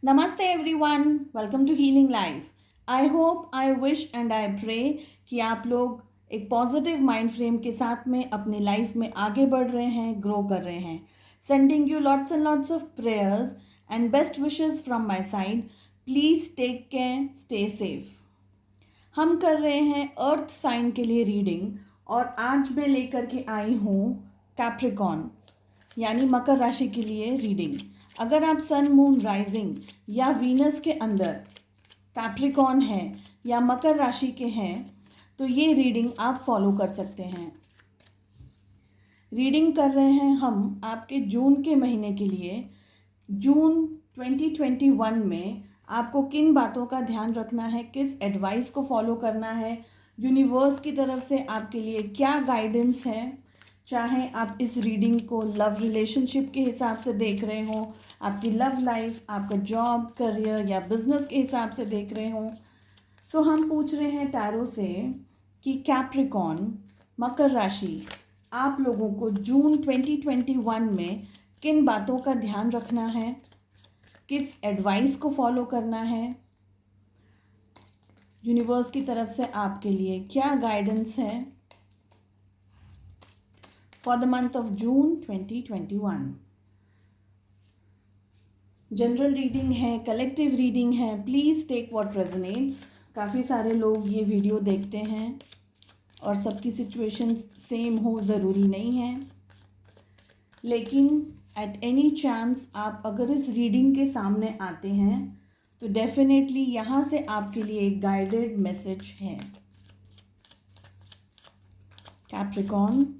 नमस्ते everyone, welcome to healing life. I hope, I wish and I pray कि आप लोग एक पॉजिटिव माइंड फ्रेम के साथ में अपनी लाइफ में आगे बढ़ रहे हैं, ग्रो कर रहे हैं। Sending you lots and lots of prayers and best wishes from my side. Please take care, stay safe. हम कर रहे हैं अर्थ साइन के लिए रीडिंग और आज मैं लेकर के आई हूँ कैप्रिकॉन यानी मकर राशि के लिए रीडिंग। अगर आप सन मून राइजिंग या वीनस के अंदर कैप्रिकॉन है या मकर राशि के हैं तो ये रीडिंग आप फॉलो कर सकते हैं। रीडिंग कर रहे हैं हम आपके जून के महीने के लिए। जून 2021 में आपको किन बातों का ध्यान रखना है, किस एडवाइस को फॉलो करना है, यूनिवर्स की तरफ से आपके लिए क्या गाइडेंस है। चाहे आप इस रीडिंग को लव रिलेशनशिप के हिसाब से देख रहे हो, आपकी लव लाइफ, आपका जॉब, करियर या बिजनेस के हिसाब से देख रहे हो। सो हम पूछ रहे हैं टैरो से कि कैप्रिकॉन मकर राशि आप लोगों को जून 2021 में किन बातों का ध्यान रखना है, किस एडवाइस को फॉलो करना है, यूनिवर्स की तरफ से आपके लिए क्या गाइडेंस है for the month of June 2021। General reading है, कलेक्टिव रीडिंग है, प्लीज़ टेक व्हाट रेजोनेट्स। काफ़ी सारे लोग ये वीडियो देखते हैं और सबकी सिचुएशन सेम हो ज़रूरी नहीं है, लेकिन एट एनी चांस आप अगर इस रीडिंग के सामने आते हैं तो डेफिनेटली यहाँ से आपके लिए एक गाइडेड मैसेज है। कैप्रिकॉन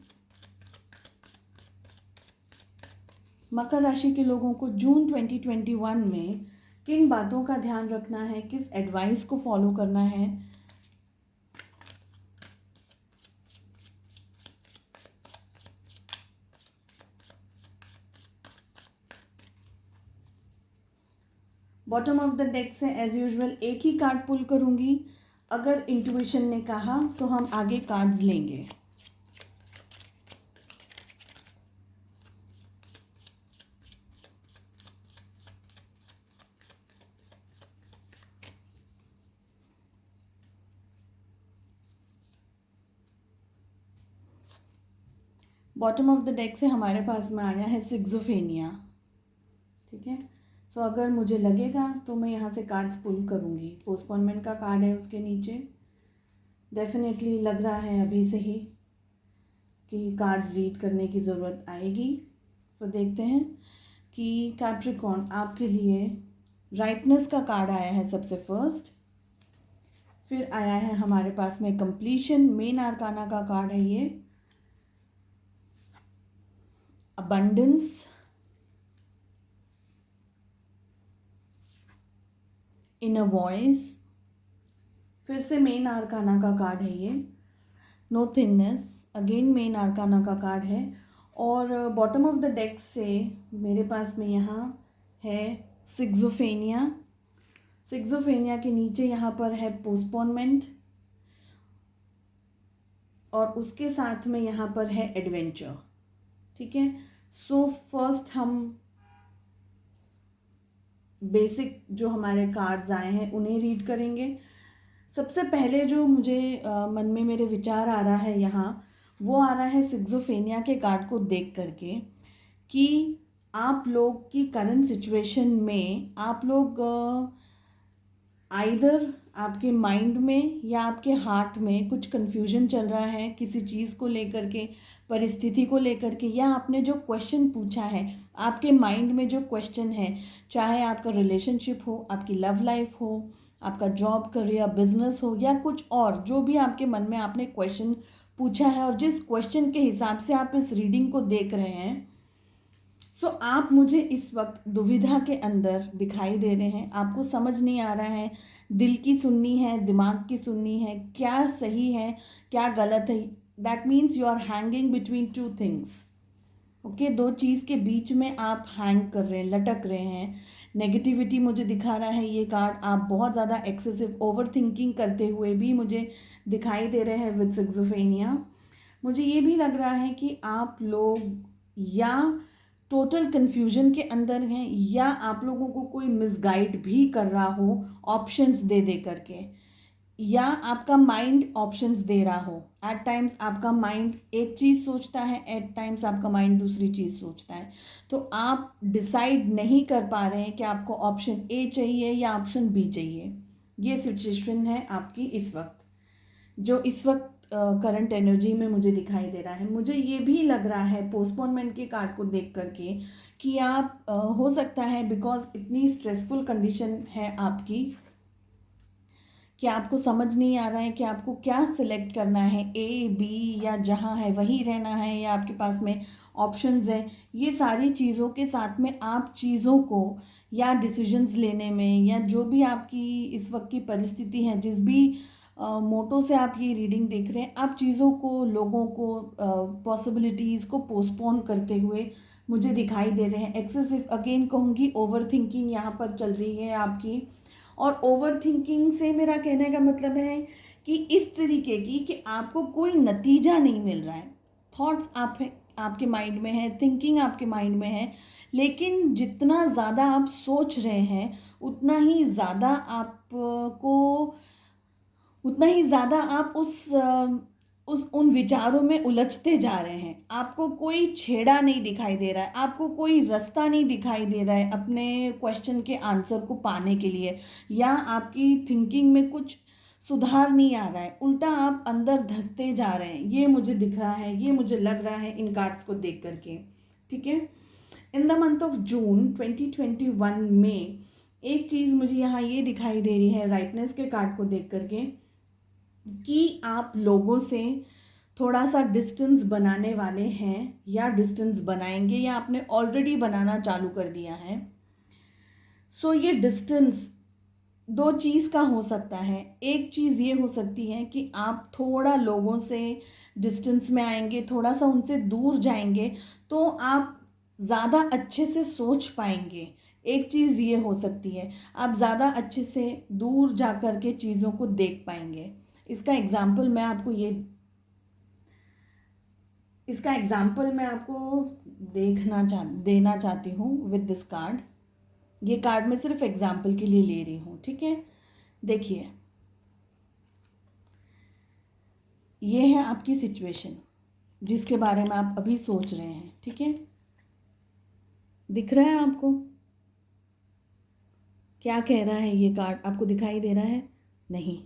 मकर राशि के लोगों को जून 2021 में किन बातों का ध्यान रखना है, किस एडवाइस को फॉलो करना है। बॉटम ऑफ द डेक से एज यूजुअल एक ही कार्ड पुल करूंगी। अगर इंट्यूशन ने कहा तो हम आगे कार्ड्स लेंगे। बॉटम ऑफ द डेक से हमारे पास में आया है सिक्सोफेनिया। ठीक है, सो अगर मुझे लगेगा तो मैं यहाँ से कार्ड्स पुल करूँगी। पोस्टपोनमेंट का कार्ड है उसके नीचे। डेफिनेटली लग रहा है अभी से ही कि कार्ड्स रीड करने की ज़रूरत आएगी। सो देखते हैं कि कैप्रिकॉन आपके लिए राइटनेस का कार्ड आया है सबसे फर्स्ट। फिर आया है हमारे पास में कंप्लीशन, मेन आर्काना का कार्ड है ये। अबंडेंस, इनर वॉइस, फिर से मेन आर्काना का कार्ड है ये। No thinness, again main arcana का कार्ड है। और बॉटम ऑफ द डेक से मेरे पास में यहाँ है सिक्सोफेनिया। सिक्सोफेनिया के नीचे यहाँ पर है पोस्टपोनमेंट और उसके साथ में यहाँ पर है एडवेंचर। ठीक है, सो फर्स्ट हम बेसिक जो हमारे कार्ड्स आए हैं उन्हें रीड करेंगे। सबसे पहले जो मुझे मन में मेरे विचार आ रहा है यहाँ, वो आ रहा है सिक्सोफेनिया के कार्ड को देख करके कि आप लोग की करंट सिचुएशन में आप लोग आइदर आपके माइंड में या आपके हार्ट में कुछ कन्फ्यूजन चल रहा है किसी चीज़ को लेकर के, परिस्थिति को लेकर के, या आपने जो क्वेश्चन पूछा है, आपके माइंड में जो क्वेश्चन है, चाहे आपका रिलेशनशिप हो, आपकी लव लाइफ हो, आपका जॉब, करियर, बिजनेस हो या कुछ और, जो भी आपके मन में आपने क्वेश्चन पूछा है और जिस क्वेश्चन के हिसाब से आप इस रीडिंग को देख रहे हैं, सो आप मुझे इस वक्त दुविधा के अंदर दिखाई दे रहे हैं। आपको समझ नहीं आ रहा है दिल की सुननी है, दिमाग की सुननी है, क्या सही है क्या गलत है। That means you are hanging between two things. Okay, दो चीज़ के बीच में आप हैंग कर रहे हैं, लटक रहे हैं। नेगेटिविटी मुझे दिखा रहा है ये कार्ड। आप बहुत ज़्यादा एक्सेसिव ओवर थिंकिंग करते हुए भी मुझे दिखाई दे रहे हैं विद सिक्सोफेनिया। मुझे ये भी लग रहा है कि आप लोग या टोटल कन्फ्यूजन के अंदर हैं, या आप लोगों को कोई मिसगाइड भी कर रहा हो ऑप्शंस दे दे करके, या आपका माइंड ऑप्शंस दे रहा हो। एट टाइम्स आपका माइंड एक चीज़ सोचता है, एट टाइम्स आपका माइंड दूसरी चीज़ सोचता है। तो आप डिसाइड नहीं कर पा रहे हैं कि आपको ऑप्शन ए चाहिए या ऑप्शन बी चाहिए। ये सिचुएशन है आपकी इस वक्त, जो इस वक्त करंट एनर्जी में मुझे दिखाई दे रहा है। मुझे ये भी लग रहा है पोस्टपोनमेंट के कार्ड को देख करके कि आप हो सकता है बिकॉज इतनी स्ट्रेसफुल कंडीशन है आपकी कि आपको समझ नहीं आ रहा है कि आपको क्या सिलेक्ट करना है, ए बी, या जहाँ है वहीं रहना है, या आपके पास में ऑप्शंस हैं। ये सारी चीज़ों के साथ में आप चीज़ों को या डिसीजंस लेने में, या जो भी आपकी इस वक्त की परिस्थिति है, जिस भी मोटो से आप ये रीडिंग देख रहे हैं, आप चीज़ों को, लोगों को, पॉसिबिलिटीज़ को पोस्टपोन करते हुए मुझे दिखाई दे रहे हैं। एक्सेसिव, अगेन कहूँगी, ओवर थिंकिंग यहाँ पर चल रही है आपकी। और ओवर थिंकिंग से मेरा कहने का मतलब है कि इस तरीके की कि आपको कोई नतीजा नहीं मिल रहा है। थॉट्स आपके माइंड में है, थिंकिंग आपके माइंड में है, लेकिन जितना ज़्यादा आप सोच रहे हैं उतना ही ज़्यादा आप उस उन विचारों में उलझते जा रहे हैं। आपको कोई छेड़ा नहीं दिखाई दे रहा है, आपको कोई रास्ता नहीं दिखाई दे रहा है अपने क्वेश्चन के आंसर को पाने के लिए, या आपकी थिंकिंग में कुछ सुधार नहीं आ रहा है, उल्टा आप अंदर धंसते जा रहे हैं। ये मुझे दिख रहा है, ये मुझे लग रहा है इन कार्ड्स को देख करके। ठीक है, in the month of June 2021 में एक चीज़ मुझे यहाँ ये दिखाई दे रही है राइटनेस के कार्ड को देख करके, कि आप लोगों से थोड़ा सा डिस्टेंस बनाने वाले हैं, या डिस्टेंस बनाएंगे, या आपने ऑलरेडी बनाना चालू कर दिया है। सो ये डिस्टेंस दो चीज़ का हो सकता है। एक चीज़ ये हो सकती है कि आप थोड़ा लोगों से डिस्टेंस में आएंगे, थोड़ा सा उनसे दूर जाएंगे, तो आप ज़्यादा अच्छे से सोच पाएंगे। एक चीज़ ये हो सकती है, आप ज़्यादा अच्छे से दूर जा कर के चीज़ों को देख पाएंगे। इसका एग्जाम्पल मैं आपको देना चाहती हूँ विद दिस कार्ड। ये कार्ड मैं सिर्फ एग्जाम्पल के लिए ले रही हूँ। ठीक है, देखिए, ये है आपकी सिचुएशन जिसके बारे में आप अभी सोच रहे हैं। ठीक है, दिख रहा है आपको क्या कह रहा है ये कार्ड? आपको दिखाई दे रहा है? नहीं।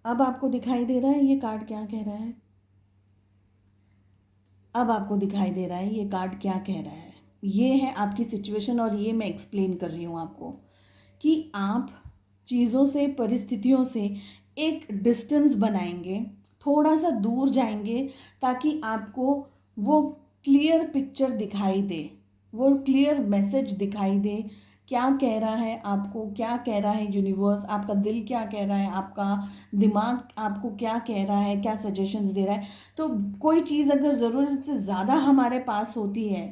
अब आपको दिखाई दे रहा है ये कार्ड क्या कह रहा है? अब आपको दिखाई दे रहा है ये कार्ड क्या कह रहा है? ये है आपकी सिचुएशन, और ये मैं एक्सप्लेन कर रही हूँ आपको कि आप चीज़ों से, परिस्थितियों से एक डिस्टेंस बनाएंगे, थोड़ा सा दूर जाएंगे, ताकि आपको वो क्लियर पिक्चर दिखाई दे, वो क्लियर मैसेज दिखाई दे। क्या कह रहा है आपको, क्या कह रहा है यूनिवर्स, आपका दिल क्या कह रहा है, आपका दिमाग आपको क्या कह रहा है, क्या सजेशंस दे रहा है। तो कोई चीज़ अगर ज़रूरत से ज़्यादा हमारे पास होती है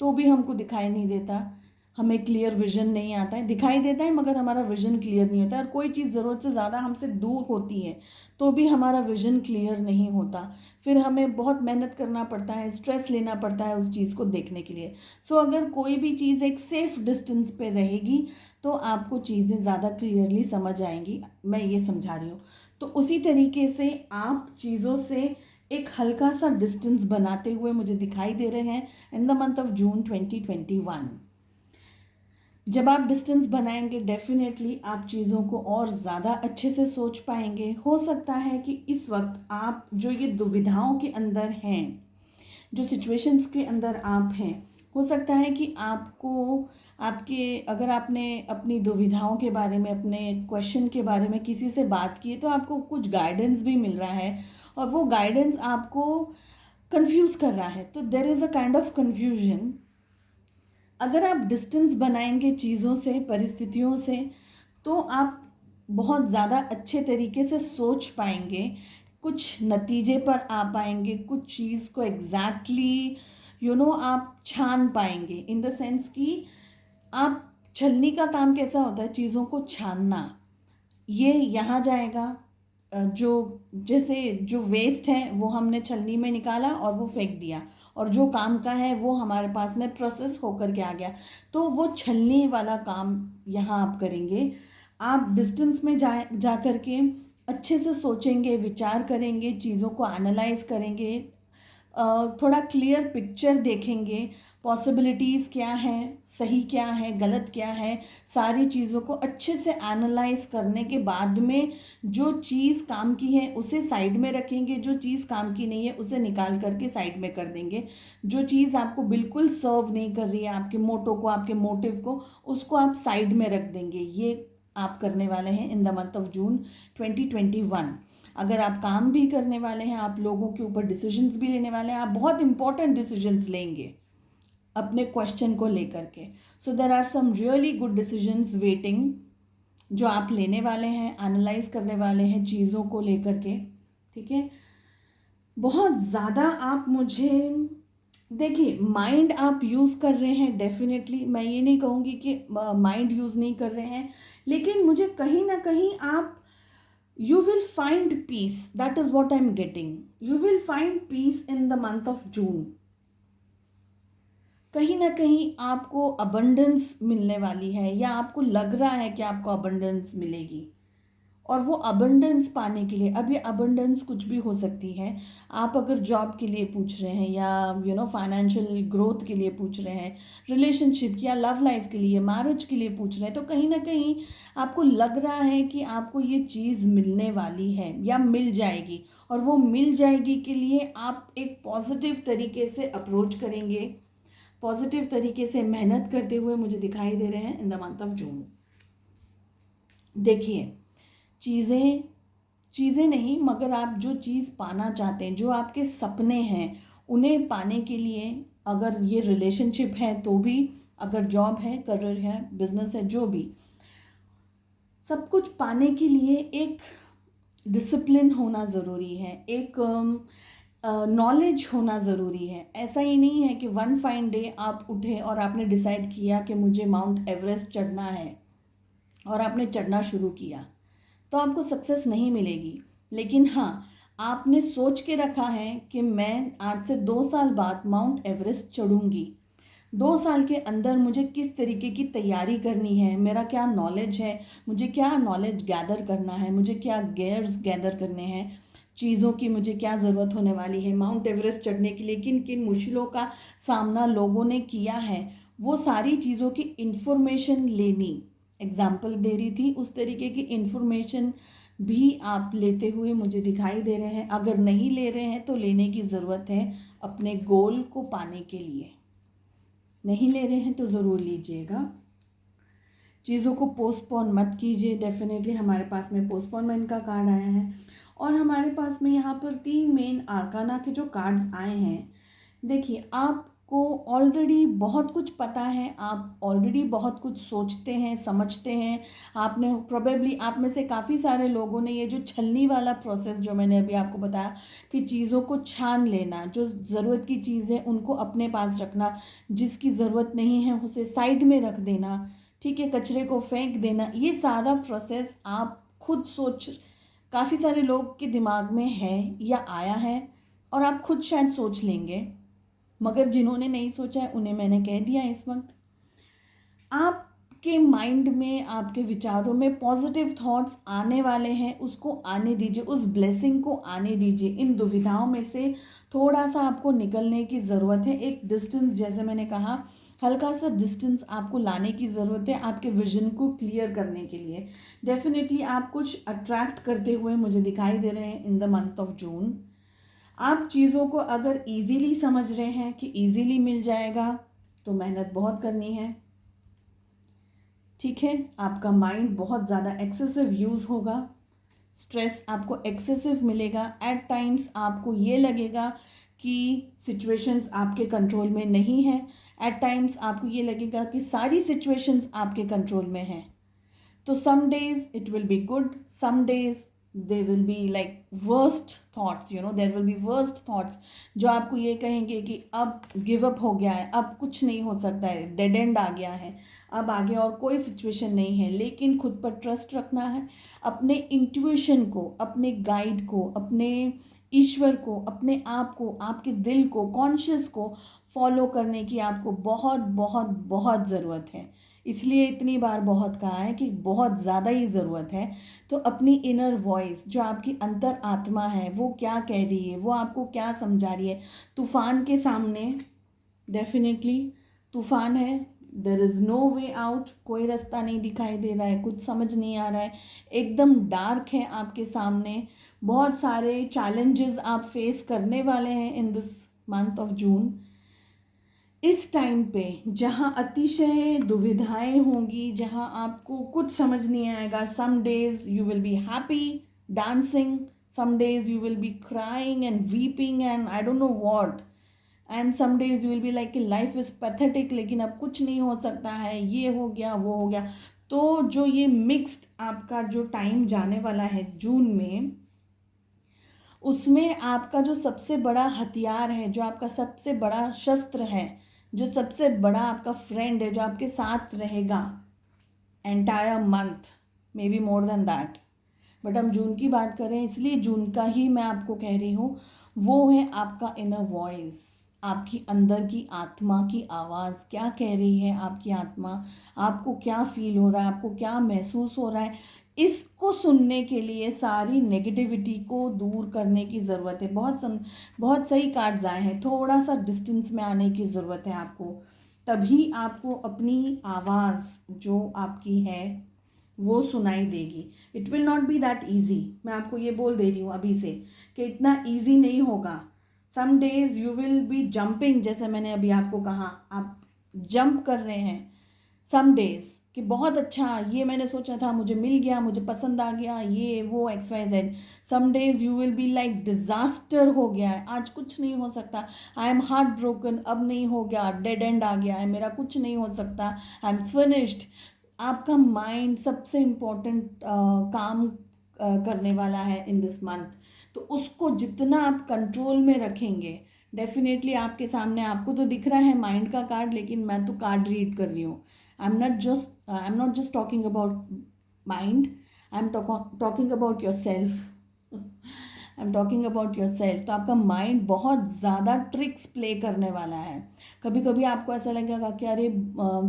तो भी हमको दिखाई नहीं देता, हमें क्लियर विजन नहीं आता है। दिखाई देता है मगर हमारा विजन क्लियर नहीं होता। और कोई चीज़ ज़रूरत से ज़्यादा हमसे दूर होती है तो भी हमारा विजन क्लियर नहीं होता। फिर हमें बहुत मेहनत करना पड़ता है, स्ट्रेस लेना पड़ता है उस चीज़ को देखने के लिए। सो अगर कोई भी चीज़ एक सेफ डिस्टेंस पे रहेगी तो आपको चीज़ें ज़्यादा क्लियरली समझ आएंगी। मैं ये समझा रही हूँ। तो उसी तरीके से आप चीज़ों से एक हल्का सा डिस्टेंस बनाते हुए मुझे दिखाई दे रहे हैं in the month of June 2021। जब आप डिस्टेंस बनाएंगे डेफिनेटली आप चीज़ों को और ज़्यादा अच्छे से सोच पाएंगे। हो सकता है कि इस वक्त आप जो ये दुविधाओं के अंदर हैं, जो सिचुएशंस के अंदर आप हैं, हो सकता है कि अगर आपने अपनी दुविधाओं के बारे में, अपने क्वेश्चन के बारे में किसी से बात की है तो आपको कुछ गाइडेंस भी मिल रहा है, और वो गाइडेंस आपको कंफ्यूज कर रहा है। तो there is a kind of confusion. अगर आप डिस्टेंस बनाएंगे चीज़ों से, परिस्थितियों से, तो आप बहुत ज़्यादा अच्छे तरीके से सोच पाएंगे, कुछ नतीजे पर आ पाएंगे, कुछ चीज़ को एग्जैक्टली आप छान पाएंगे। इन द सेंस कि आप, छलनी का काम कैसा होता है, चीज़ों को छानना। ये यहाँ जाएगा, जो जैसे जो वेस्ट है वो हमने छलनी में निकाला और वो फेंक दिया, और जो काम का है वो हमारे पास में प्रोसेस होकर के आ गया, तो वो छलने वाला काम यहाँ आप करेंगे। आप डिस्टेंस में जा कर के अच्छे से सोचेंगे, विचार करेंगे, चीज़ों को एनालाइज करेंगे, थोड़ा क्लियर पिक्चर देखेंगे, पॉसिबिलिटीज़ क्या हैं, सही क्या है, गलत क्या है, सारी चीज़ों को अच्छे से एनालाइज करने के बाद में जो चीज़ काम की है उसे साइड में रखेंगे, जो चीज़ काम की नहीं है उसे निकाल करके साइड में कर देंगे। जो चीज़ आपको बिल्कुल सर्व नहीं कर रही है, आपके मोटो को, आपके मोटिव को, उसको आप साइड में रख देंगे। ये आप करने वाले हैं in the month of June 2021। अगर आप काम भी करने वाले हैं, आप लोगों के ऊपर डिसीजंस भी लेने वाले हैं, आप बहुत इंपॉर्टेंट डिसीजंस लेंगे अपने क्वेश्चन को लेकर के। So there are some really good decisions waiting जो आप लेने वाले हैं, एनालाइज करने वाले हैं चीज़ों को लेकर के, ठीक है। बहुत ज़्यादा आप मुझे देखिए, माइंड आप यूज़ कर रहे हैं डेफिनेटली, मैं ये नहीं कहूँगी कि माइंड यूज़ नहीं कर रहे हैं, लेकिन मुझे कहीं ना कहीं आप you will find peace, that is what I'm getting. You will find peace in the month of June. कहीं ना कहीं आपको abundance मिलने वाली है, या आपको लग रहा है कि आपको abundance मिलेगी, और वो abundance पाने के लिए, अब ये abundance कुछ भी हो सकती है। आप अगर जॉब के लिए पूछ रहे हैं, या फाइनेंशियल ग्रोथ के लिए पूछ रहे हैं, रिलेशनशिप या लव लाइफ के लिए, मैरिज के लिए पूछ रहे हैं, तो कहीं ना कहीं आपको लग रहा है कि आपको ये चीज़ मिलने वाली है या मिल जाएगी, और वो मिल जाएगी के लिए आप एक पॉजिटिव तरीके से अप्रोच करेंगे, पॉजिटिव तरीके से मेहनत करते हुए मुझे दिखाई दे रहे हैं in the month of June. देखिए, चीज़ें नहीं, मगर आप जो चीज़ पाना चाहते हैं, जो आपके सपने हैं, उन्हें पाने के लिए, अगर ये रिलेशनशिप है तो भी, अगर जॉब है, करियर है, बिजनेस है, जो भी, सब कुछ पाने के लिए एक डिसिप्लिन होना ज़रूरी है, एक नॉलेज होना ज़रूरी है। ऐसा ही नहीं है कि वन फाइन डे आप उठे और आपने डिसाइड किया कि मुझे माउंट एवरेस्ट चढ़ना है, और आपने चढ़ना शुरू किया, तो आपको सक्सेस नहीं मिलेगी। लेकिन हाँ, आपने सोच के रखा है कि मैं आज से 2 साल बाद माउंट एवरेस्ट चढ़ूंगी। 2 साल के अंदर मुझे किस तरीके की तैयारी करनी है, मेरा क्या नॉलेज है, मुझे क्या नॉलेज गैदर करना है, मुझे क्या गेयर्स गैदर करने हैं, चीज़ों की मुझे क्या ज़रूरत होने वाली है, माउंट एवरेस्ट चढ़ने के लिए किन किन मुश्किलों का सामना लोगों ने किया है, वो सारी चीज़ों की इन्फॉर्मेशन लेनी। एग्जाम्पल दे रही थी, उस तरीके की इन्फॉर्मेशन भी आप लेते हुए मुझे दिखाई दे रहे हैं। अगर नहीं ले रहे हैं तो लेने की ज़रूरत है अपने गोल को पाने के लिए। नहीं ले रहे हैं तो ज़रूर लीजिएगा। चीज़ों को पोस्टपोन मत कीजिए। डेफिनेटली हमारे पास में पोस्टपोनमेंट का कार्ड आया है, और हमारे पास में यहाँ पर 3 मेन आर्काना के जो कार्ड्स आए हैं। देखिए, आपको ऑलरेडी बहुत कुछ पता है, आप ऑलरेडी बहुत कुछ सोचते हैं, समझते हैं। आपने प्रोबेबली, आप में से काफ़ी सारे लोगों ने ये जो छलनी वाला प्रोसेस जो मैंने अभी आपको बताया कि चीज़ों को छान लेना, जो ज़रूरत की चीज़ है उनको अपने पास रखना, जिसकी ज़रूरत नहीं है उसे साइड में रख देना, ठीक है, कचरे को फेंक देना, ये सारा प्रोसेस आप खुद सोच, काफ़ी सारे लोग के दिमाग में है या आया है, और आप खुद शायद सोच लेंगे, मगर जिन्होंने नहीं सोचा है उन्हें मैंने कह दिया इस वक्त। आपके माइंड में, आपके विचारों में पॉजिटिव थॉट्स आने वाले हैं, उसको आने दीजिए, उस ब्लेसिंग को आने दीजिए। इन दुविधाओं में से थोड़ा सा आपको निकलने की ज़रूरत है। एक डिस्टेंस, जैसे मैंने कहा, हल्का सा डिस्टेंस आपको लाने की ज़रूरत है आपके विजन को क्लियर करने के लिए। डेफिनेटली आप कुछ अट्रैक्ट करते हुए मुझे दिखाई दे रहे हैं in the month of June. आप चीज़ों को अगर इजीली समझ रहे हैं कि इजीली मिल जाएगा, तो मेहनत बहुत करनी है, ठीक है। आपका माइंड बहुत ज़्यादा एक्सेसिव यूज़ होगा, स्ट्रेस आपको एक्सेसिव मिलेगा। एट टाइम्स आपको ये लगेगा कि सिचुएशंस आपके कंट्रोल में नहीं है। एट टाइम्स आपको ये लगेगा कि सारी सिचुएशंस आपके कंट्रोल में हैं। तो some days it will be good, some days they will be like worst thoughts, there will be worst thoughts जो आपको ये कहेंगे कि अब गिव अप हो गया है, अब कुछ नहीं हो सकता है, डेड एंड आ गया है, अब आगे और कोई सिचुएशन नहीं है। लेकिन खुद पर ट्रस्ट रखना है, अपने इंट्यूशन को, अपने गाइड को, अपने ईश्वर को, अपने आप को, आपके दिल को, कॉन्शियस को फॉलो करने की आपको बहुत बहुत बहुत ज़रूरत है। इसलिए इतनी बार बहुत कहा है कि बहुत ज़्यादा ही ज़रूरत है। तो अपनी इनर वॉइस, जो आपकी अंतर आत्मा है, वो क्या कह रही है, वो आपको क्या समझा रही है। तूफान के सामने डेफिनेटली तूफान है, there is no way out, कोई रास्ता नहीं दिखाई दे रहा है, कुछ समझ नहीं आ रहा है, एकदम डार्क है आपके सामने। बहुत सारे चैलेंजेस आप फेस करने वाले हैं in this month of June. इस टाइम पे जहाँ अतिशय दुविधाएं होंगी, जहाँ आपको कुछ समझ नहीं आएगा, some days you will be happy dancing, some days you will be crying and weeping and I don't know what, and some days you will be like कि लाइफ इज़ पैथेटिक, लेकिन अब कुछ नहीं हो सकता है, ये हो गया वो हो गया। तो जो ये मिक्स्ड आपका जो टाइम जाने वाला है जून में, उसमें आपका जो सबसे बड़ा हथियार है, जो आपका सबसे बड़ा शस्त्र है, जो सबसे बड़ा आपका फ्रेंड है, जो आपके साथ रहेगा entire month, may be more than that, but हम जून की बात करें इसलिए जून का ही मैं आपको कह रही हूँ, वो है आपका इनर वॉइस, आपकी अंदर की आत्मा की आवाज़ क्या कह रही है। आपकी आत्मा, आपको क्या फील हो रहा है, आपको क्या महसूस हो रहा है, इसको सुनने के लिए सारी नेगेटिविटी को दूर करने की ज़रूरत है। बहुत सही कार्ड्स आए हैं, थोड़ा सा डिस्टेंस में आने की ज़रूरत है आपको, तभी आपको अपनी आवाज़ जो आपकी है वो सुनाई देगी। It will not be that easy, मैं आपको ये बोल दे रही हूँ अभी से कि इतना ईजी नहीं होगा। Some days you will be jumping, जैसे मैंने अभी आपको कहा, आप जंप कर रहे हैं सम डेज कि बहुत अच्छा, ये मैंने सोचा था, मुझे मिल गया, मुझे पसंद आ गया, ये वो x y z. Some days you will be like disaster हो गया है, आज कुछ नहीं हो सकता, आई एम हार्ट ब्रोकन, अब नहीं हो गया, डेड एंड आ गया है, मेरा कुछ नहीं हो सकता, आई एम फिनिश्ड। आपका माइंड सबसे इम्पोर्टेंट काम करने वाला है इन दिस मंथ, तो उसको जितना आप कंट्रोल में रखेंगे, डेफिनेटली आपके सामने, आपको तो दिख रहा है माइंड का कार्ड, लेकिन मैं तो कार्ड रीड कर रही हूँ। I am not just talking about mind, I am talking about your self, I am talking about your self. तो आपका माइंड बहुत ज़्यादा ट्रिक्स प्ले करने वाला है। कभी कभी आपको ऐसा लगेगा कि अरे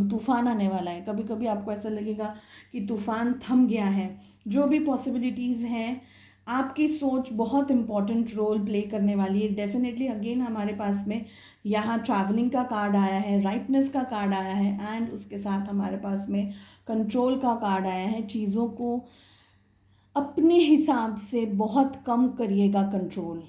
तूफान आने वाला है, कभी कभी आपको ऐसा लगेगा कि तूफान थम गया है। जो भी पॉसिबिलिटीज़ हैं, आपकी सोच बहुत इम्पॉर्टेंट रोल प्ले करने वाली है। डेफिनेटली अगेन हमारे पास में यहाँ ट्रैवलिंग का कार्ड आया है, राइटनेस का कार्ड आया है, एंड उसके साथ हमारे पास में कंट्रोल का कार्ड आया है। चीज़ों को अपने हिसाब से बहुत कम करिएगा कंट्रोल,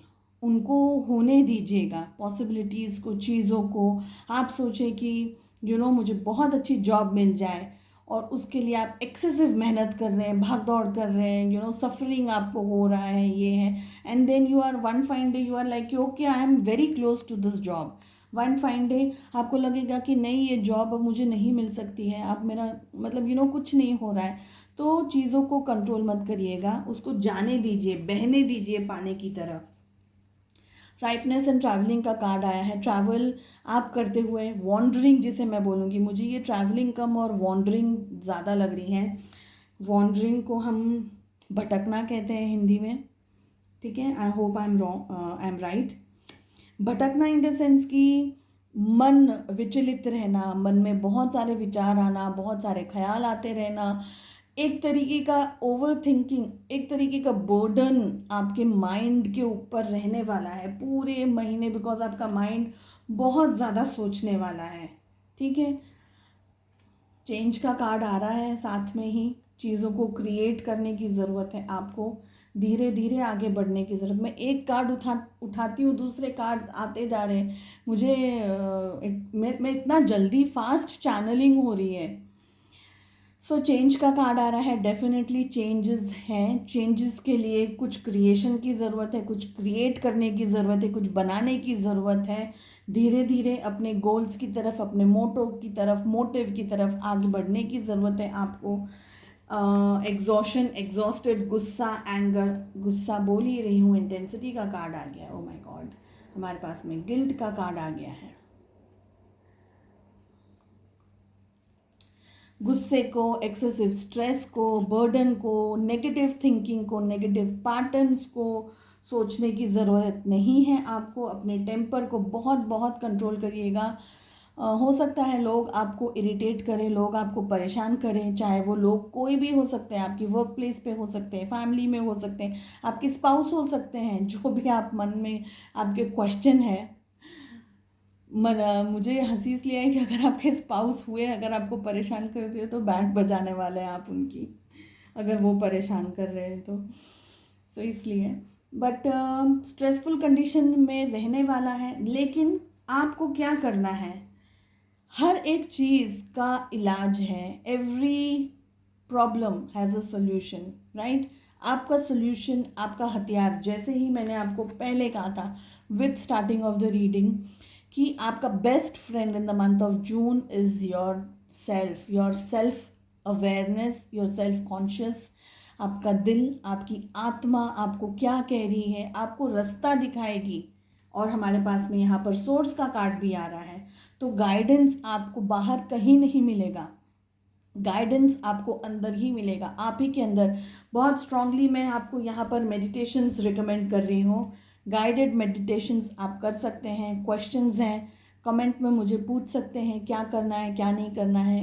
उनको होने दीजिएगा, पॉसिबिलिटीज़ को, चीज़ों को। आप सोचें कि मुझे बहुत अच्छी जॉब मिल जाए, और उसके लिए आप एक्सेसिव मेहनत कर रहे हैं, भाग दौड़ कर रहे हैं, सफरिंग आपको हो रहा है, ये है, and then you are one fine day you are like okay I am very close to this job. One fine day आपको लगेगा कि नहीं, ये जॉब अब मुझे नहीं मिल सकती है, अब मेरा मतलब कुछ नहीं हो रहा है। तो चीज़ों को कंट्रोल मत करिएगा, उसको जाने दीजिए, बहने दीजिए पानी की तरह। राइटनेस एंड ट्रैवलिंग का कार्ड आया है। ट्रैवल आप करते हुए, वॉन्डरिंग जिसे मैं बोलूँगी, मुझे ये ट्रैवलिंग कम और वॉन्डरिंग ज़्यादा लग रही हैं। वॉन्डरिंग को हम भटकना कहते हैं हिंदी में, ठीक है, आई होप आई एम राइट। भटकना इन द सेंस कि मन विचलित रहना, मन में बहुत सारे विचार आना, बहुत सारे ख्याल आते रहना, एक तरीके का ओवर थिंकिंग, एक तरीके का बर्डन आपके माइंड के ऊपर रहने वाला है पूरे महीने, बिकॉज आपका माइंड बहुत ज़्यादा सोचने वाला है, ठीक है। चेंज का कार्ड आ रहा है, साथ में ही चीज़ों को क्रिएट करने की ज़रूरत है, आपको धीरे धीरे आगे बढ़ने की ज़रूरत। मैं एक कार्ड उठाती हूँ, दूसरे कार्ड आते जा रहे हैं, मुझे मैं इतना जल्दी फास्ट चैनलिंग हो रही है। सो चेंज का कार्ड आ रहा है, डेफिनेटली चेंजेस हैं। चेंजेस के लिए कुछ क्रिएशन की ज़रूरत है, कुछ क्रिएट करने की ज़रूरत है, कुछ बनाने की ज़रूरत है। धीरे धीरे अपने गोल्स की तरफ, अपने मोटिव की तरफ आगे बढ़ने की ज़रूरत है आपको। एग्जॉशन, एग्जॉस्टेड, गुस्सा, एंगर, गुस्सा बोल ही रही हूँ, इंटेंसिटी का कार्ड आ गया है। ओ माय गॉड, हमारे पास में गिल्ट का कार्ड आ गया है। गुस्से को, एक्सेसिव स्ट्रेस को, बर्डन को, नेगेटिव थिंकिंग को, नेगेटिव पैटर्न्स को सोचने की ज़रूरत नहीं है आपको। अपने टेम्पर को बहुत बहुत कंट्रोल करिएगा। हो सकता है लोग आपको इरिटेट करें, लोग आपको परेशान करें, चाहे वो लोग कोई भी हो सकते हैं, आपकी वर्क प्लेस पे हो सकते हैं, फैमिली में हो सकते हैं, आपके स्पाउस हो सकते हैं, जो भी आप मन में आपके क्वेश्चन है। मुझे हंसी इसलिए है कि अगर आपके स्पाउस हुए, अगर आपको परेशान करते हो तो बैंड बजाने वाले हैं आप उनकी, अगर वो परेशान कर रहे हैं तो। सो इसलिए बट स्ट्रेसफुल कंडीशन में रहने वाला है। लेकिन आपको क्या करना है, हर एक चीज़ का इलाज है। Every problem has a solution, right. आपका सोल्यूशन, आपका हथियार, जैसे ही मैंने आपको पहले कहा था with starting of the reading कि आपका best friend in the month of June is your self awareness, your self conscious. आपका दिल, आपकी आत्मा आपको क्या कह रही है, आपको रास्ता दिखाएगी। और हमारे पास में यहाँ पर सोर्स का कार्ड भी आ रहा है, तो गाइडेंस आपको बाहर कहीं नहीं मिलेगा, गाइडेंस आपको अंदर ही मिलेगा, आप ही के अंदर। बहुत स्ट्रांगली मैं आपको यहाँ पर मेडिटेशंस रिकमेंड कर रही हूँ। गाइडेड मेडिटेशंस आप कर सकते हैं। क्वेश्चंस हैं, कमेंट में मुझे पूछ सकते हैं क्या करना है क्या नहीं करना है।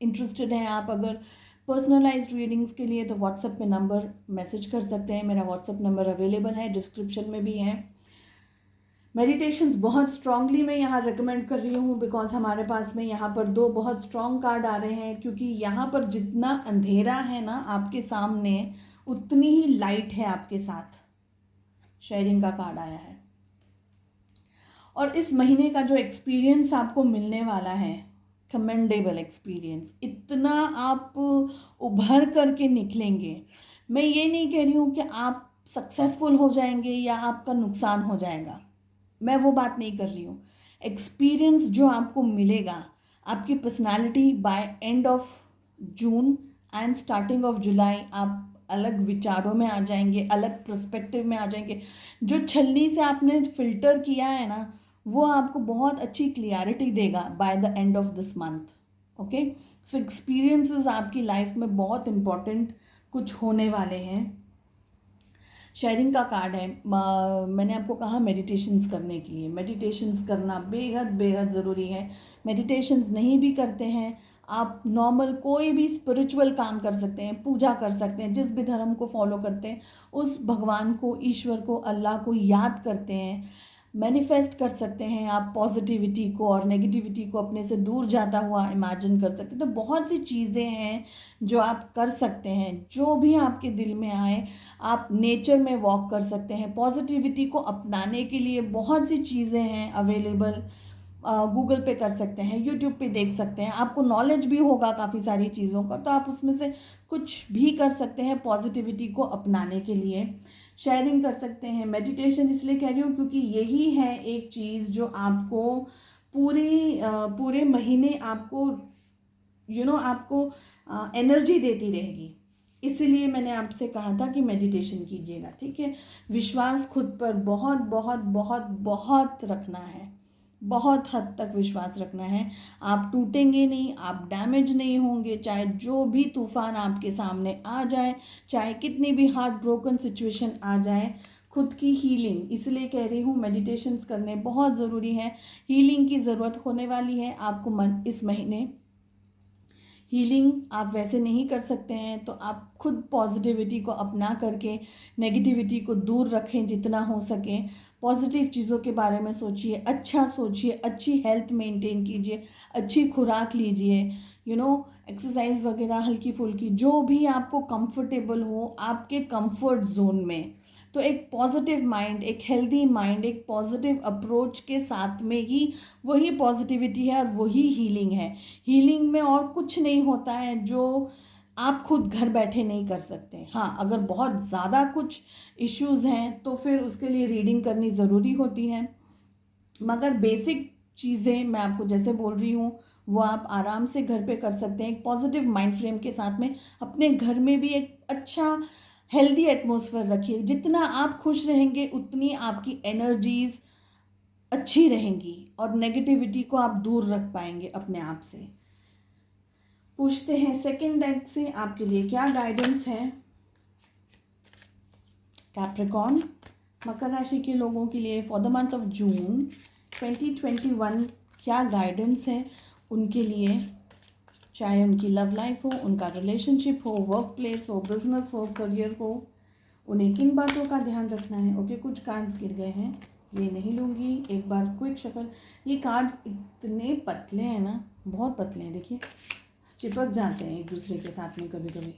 इंटरेस्टेड हैं आप अगर पर्सनलाइज्ड रीडिंग्स के लिए तो व्हाट्सएप पे नंबर मैसेज कर सकते हैं। मेरा व्हाट्सएप नंबर अवेलेबल है, डिस्क्रिप्शन में भी है। मेडिटेशंस बहुत स्ट्रांगली मैं यहाँ रिकमेंड कर रही हूँ बिकॉज हमारे पास में यहाँ पर दो बहुत स्ट्रांग कार्ड आ रहे हैं, क्योंकि यहाँ पर जितना अंधेरा है ना आपके सामने, उतनी ही लाइट है आपके साथ। शेयरिंग का कार्ड आया है। और इस महीने का जो एक्सपीरियंस आपको मिलने वाला है, कमेंडेबल एक्सपीरियंस, इतना आप उभर करके निकलेंगे। मैं ये नहीं कह रही हूँ कि आप सक्सेसफुल हो जाएंगे या आपका नुकसान हो जाएगा, मैं वो बात नहीं कर रही हूँ। एक्सपीरियंस जो आपको मिलेगा, आपकी personality by end of June and starting of July, आप अलग विचारों में आ जाएंगे, अलग पर्सपेक्टिव में आ जाएंगे। जो छलनी से आपने फिल्टर किया है ना, वो आपको बहुत अच्छी क्लियरिटी देगा by the end of this month. Okay, so experiences आपकी लाइफ में बहुत इम्पॉर्टेंट कुछ होने वाले हैं। शेयरिंग का कार्ड है। मैंने आपको कहा मेडिटेशंस करने के लिए, मेडिटेशंस करना बेहद बेहद ज़रूरी है। मेडिटेशंस नहीं भी करते हैं आप, नॉर्मल कोई भी स्पिरिचुअल काम कर सकते हैं, पूजा कर सकते हैं, जिस भी धर्म को फॉलो करते हैं उस भगवान को, ईश्वर को, अल्लाह को याद करते हैं, मैनिफेस्ट कर सकते हैं आप पॉजिटिविटी को, और नेगेटिविटी को अपने से दूर जाता हुआ इमेजिन कर सकते हैं। तो बहुत सी चीज़ें हैं जो आप कर सकते हैं, जो भी आपके दिल में आए। आप नेचर में वॉक कर सकते हैं। पॉजिटिविटी को अपनाने के लिए बहुत सी चीज़ें हैं अवेलेबल। गूगल पे कर सकते हैं, यूट्यूब पे देख सकते हैं, आपको नॉलेज भी होगा काफ़ी सारी चीज़ों का, तो आप उसमें से कुछ भी कर सकते हैं पॉजिटिविटी को अपनाने के लिए। शेयरिंग कर सकते हैं। मेडिटेशन इसलिए कह रही हूँ क्योंकि यही है एक चीज़ जो आपको पूरे महीने आपको आपको एनर्जी देती रहेगी। इसीलिए मैंने आपसे कहा था कि मेडिटेशन कीजिएगा, ठीक है। विश्वास खुद पर बहुत बहुत बहुत बहुत रखना है, बहुत हद तक विश्वास रखना है। आप टूटेंगे नहीं, आप डैमेज नहीं होंगे, चाहे जो भी तूफान आपके सामने आ जाए, चाहे कितनी भी हार्ट ब्रोकन सिचुएशन आ जाए। खुद की हीलिंग, इसलिए कह रही हूँ मेडिटेशंस करने बहुत ज़रूरी है। हीलिंग की ज़रूरत होने वाली है आपको इस महीने। हीलिंग आप वैसे नहीं कर सकते हैं तो आप खुद पॉजिटिविटी को अपना करके नेगेटिविटी को दूर रखें जितना हो सके। पॉजिटिव चीज़ों के बारे में सोचिए, अच्छा सोचिए, अच्छी हेल्थ मेंटेन कीजिए, अच्छी खुराक लीजिए, एक्सरसाइज वगैरह हल्की फुल्की, जो भी आपको कंफर्टेबल हो आपके कंफर्ट जोन में। तो एक पॉजिटिव माइंड, एक हेल्दी माइंड, एक पॉजिटिव अप्रोच के साथ में ही वही पॉजिटिविटी है और वही हीलिंग है। हीलिंग में और कुछ नहीं होता है जो आप खुद घर बैठे नहीं कर सकते। हाँ, अगर बहुत ज़्यादा कुछ इश्यूज़ हैं तो फिर उसके लिए रीडिंग करनी ज़रूरी होती है, मगर बेसिक चीज़ें मैं आपको जैसे बोल रही हूँ वो आप आराम से घर पे कर सकते हैं। एक पॉजिटिव माइंड फ्रेम के साथ में अपने घर में भी एक अच्छा हेल्दी एटमॉस्फेयर रखिए। जितना आप खुश रहेंगे उतनी आपकी एनर्जीज अच्छी रहेंगी और नेगेटिविटी को आप दूर रख पाएंगे अपने आप से। पूछते हैं सेकंड डेक से आपके लिए क्या गाइडेंस है। कैप्रिकॉर्न, मकर राशि के लोगों के लिए for the month of June 2021 क्या गाइडेंस है उनके लिए, चाहे उनकी लव लाइफ हो, उनका रिलेशनशिप हो, वर्क प्लेस हो, बिजनेस हो, करियर हो, उन्हें किन बातों का ध्यान रखना है। ओके, कुछ कार्ड्स गिर गए हैं, ये नहीं लूँगी, एक बार क्विक शफल। ये कार्ड्स इतने पतले हैं ना, बहुत पतले हैं, देखिए चिपक जाते हैं एक दूसरे के साथ में कभी कभी।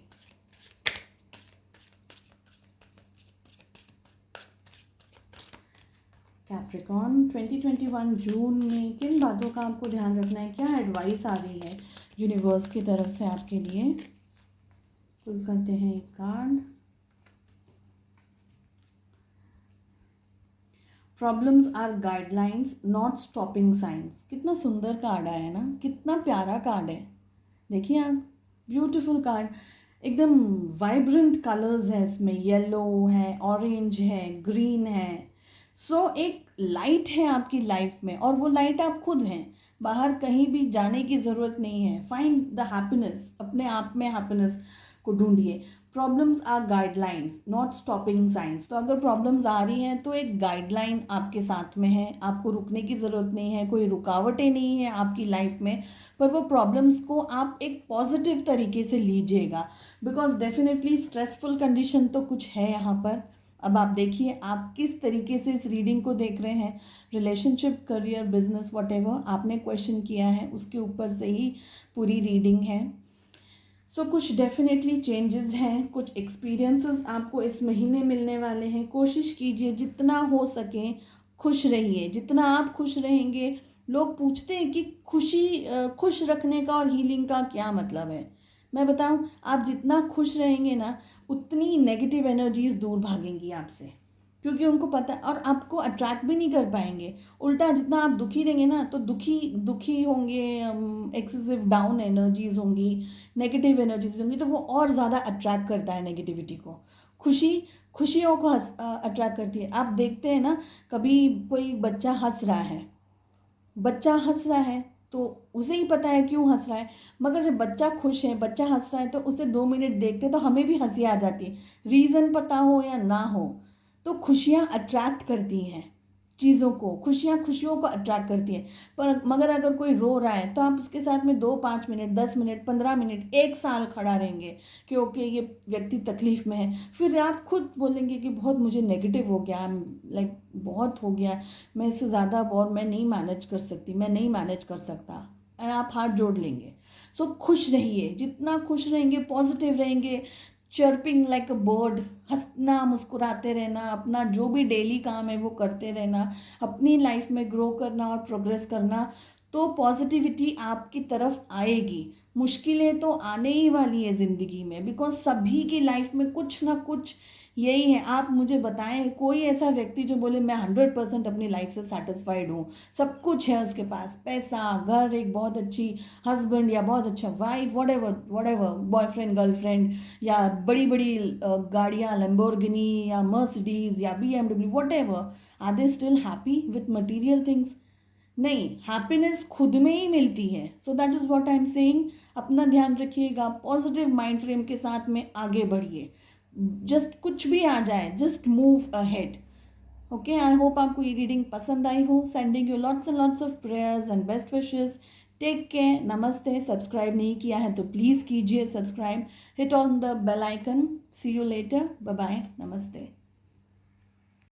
कैप्रिकॉर्न 2021 जून में किन बातों का आपको ध्यान रखना है, क्या एडवाइस आ रही है यूनिवर्स की तरफ से आपके लिए। पुल करते हैं एक card. Problems are guidelines not stopping signs. कितना सुंदर कार्ड आया है ना, कितना प्यारा कार्ड है, देखिए आप, ब्यूटीफुल कार्ड, एकदम वाइब्रेंट कलर्स है इसमें, येलो है, ऑरेंज है, ग्रीन है। सो एक लाइट है आपकी लाइफ में और वो लाइट आप खुद हैं, बाहर कहीं भी जाने की ज़रूरत नहीं है। फाइंड द हैप्पीनेस, अपने आप में हैप्पीनेस को ढूंढिए। Problems are guidelines not stopping signs. तो अगर प्रॉब्लम्स आ रही हैं तो एक गाइडलाइन आपके साथ में है, आपको रुकने की ज़रूरत नहीं है, कोई रुकावटें नहीं है आपकी लाइफ में, पर वो प्रॉब्लम्स को आप एक पॉजिटिव तरीके से लीजिएगा। बिकॉज डेफिनेटली स्ट्रेसफुल कंडीशन तो कुछ है यहाँ पर। अब आप देखिए आप किस तरीके से इस रीडिंग को देख रहे हैं, रिलेशनशिप, करियर, बिजनेस, व्हाटएवर आपने क्वेश्चन किया है उसके ऊपर से ही पूरी रीडिंग है। सो कुछ डेफिनेटली चेंजेस हैं, कुछ एक्सपीरियंसेस आपको इस महीने मिलने वाले हैं। कोशिश कीजिए जितना हो सके खुश रहिए, जितना आप खुश रहेंगे। लोग पूछते हैं कि खुश रखने का और हीलिंग का क्या मतलब है। मैं बताऊं, आप जितना खुश रहेंगे ना उतनी नेगेटिव एनर्जीज दूर भागेंगी आपसे, क्योंकि उनको पता है, और आपको अट्रैक्ट भी नहीं कर पाएंगे। उल्टा जितना आप दुखी रहेंगे ना तो दुखी दुखी होंगे, एक्सेसिव डाउन एनर्जीज होंगी, नेगेटिव एनर्जीज होंगी, तो वो और ज़्यादा अट्रैक्ट करता है नेगेटिविटी को। खुशियों को अट्रैक्ट करती है। आप देखते हैं ना, कभी कोई बच्चा हंस रहा है तो उसे ही पता है क्यों हंस रहा है, मगर जब बच्चा खुश है, बच्चा हंस रहा है, तो उसे 2 मिनट देखते तो हमें भी हंसी आ जाती है, रीज़न पता हो या ना हो। तो खुशियाँ अट्रैक्ट करती हैं चीज़ों को, खुशियों को अट्रैक्ट करती हैं। पर मगर अगर कोई रो रहा है तो आप उसके साथ में 2-5 मिनट, 10 मिनट, 15 मिनट, 1 साल खड़ा रहेंगे कि ओके ये व्यक्ति तकलीफ़ में है। फिर आप खुद बोलेंगे कि बहुत मुझे नेगेटिव हो गया, लाइक बहुत हो गया, मैं इससे ज़्यादा और मैं नहीं मैनेज कर सकती, मैं नहीं मैनेज कर सकता, और आप हाथ जोड़ लेंगे। सो खुश रहिए, जितना खुश रहेंगे, पॉजिटिव रहेंगे, चर्पिंग लाइक अ बर्ड, हंसना, मुस्कुराते रहना, अपना जो भी डेली काम है वो करते रहना, अपनी लाइफ में ग्रो करना और प्रोग्रेस करना, तो पॉजिटिविटी आपकी तरफ आएगी। मुश्किलें तो आने ही वाली है ज़िंदगी में, बिकॉज सभी की लाइफ में कुछ ना कुछ यही है। आप मुझे बताएं कोई ऐसा व्यक्ति जो बोले मैं 100% अपनी लाइफ से सेटिस्फाइड हूँ, सब कुछ है उसके पास, पैसा, घर, एक बहुत अच्छी हस्बैंड या बहुत अच्छा wife, whatever, boyfriend, girlfriend, या बड़ी बड़ी गाड़ियाँ, लैम्बोर्गिनी या मर्सिडीज या BMW, whatever, are they still happy with material things? नहीं, हैप्पीनेस खुद में ही मिलती है। So that is what I am saying. अपना ध्यान रखिएगा, पॉजिटिव माइंड फ्रेम के साथ में आगे बढ़िए। जस्ट कुछ भी आ जाए, just move ahead. Okay, I hope आपको ये रीडिंग पसंद आई हो। Sending you lots and lots of prayers and best wishes. Take care, नमस्ते। सब्सक्राइब नहीं किया है तो प्लीज़ कीजिए subscribe, hit on the bell icon. See you later, bye bye, नमस्ते।